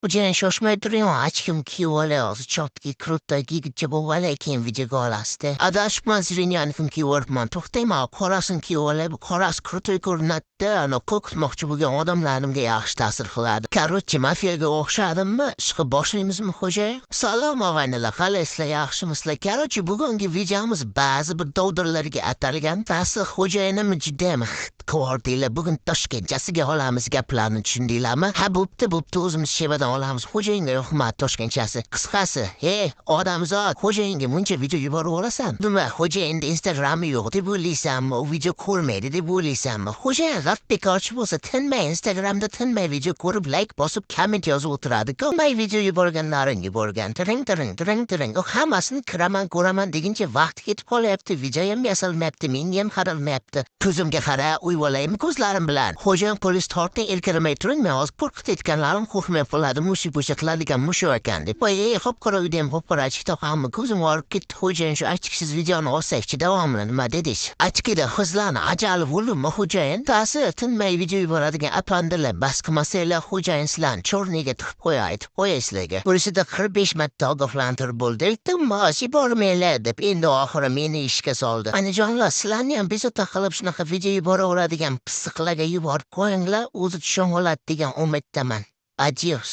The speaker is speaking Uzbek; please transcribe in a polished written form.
Ugyan shoshmay duruyor açkim ki vale az çatki krutta gigce bu vale kim video golaste. Adaş mazrin yani ki workman toxtayma korasın ki vale bu koras krutta kurnatta no kok moxçu bu adamlarım ge yaxşı tasir qiladi. Korotchi mafiyaga o'xshadimmi? Chiqib boshlaymizmi xo'jay? Salom og'aynilar, qalaysizlar, yaxshimisizlar? Korotchi bugungi videomiz ba'zi bir dovdirlarga atalgan. Ta'sir xo'jayinim judayam kvartiylar bugun Toshkentchasiga olamiz gaplarni tushundinglarmi? Ha bo'pti o'zimiz Shevadan olamiz. Xo'jayinga hurmat Toshkentchasi. Qisqasi, odamzod, xo'jayinga muncha video yuborib olasan. Nima, xo'jayinda Instagrami yo'q deb o'ylaysanmi? U video ko'rmaydi deb o'ylaysanmi? Xo'jayin g'at bekorchi bo'lsa tinmay Instagramda tinmay video ko'rib like bosib comment yozib o'tiradi. Qilmay video yuborganlaring yuborgan. Tiring. U hammasini kiraman ko'raman deguncha vaqt ketib qolyapti. Video ham yasalmayapti, menga ham qaralmayapti. Ko'zimga qara, uyvolaymi ko'zlarim bilan. Xo'jayin polis tortni erkalamay turing, men hozir qo'rqib ketganlarim qo'rqmay qoladi. Mushi qiladigan mushu ekan deb. Voy, hop-qora uydayam hop-qora achikda hamma ko'zim og'rib ketdi. Xo'jayin shu achiksiz videoni olsakchi davomini nima dedish? Achikida xizlarni ajali bo'limi xo'jayin? Ta'sir tinmay video yuboradigan apandilar bas qilmasanglar xo'jayin sizlarni chorniga tiqib aytib qo'yay sizlarga. Bunisida 45 marta ogohlantirib bo'ldi. Maosh yubormanglar deb endi oxiri meni ishga soldi. Onajonlar, sizlarni ham bezovta qilib shunaqa video yuboraveradigan pissiqlarga yuborib qo'yinglar, o'zi tushunoladi degan umiddaman. Adios.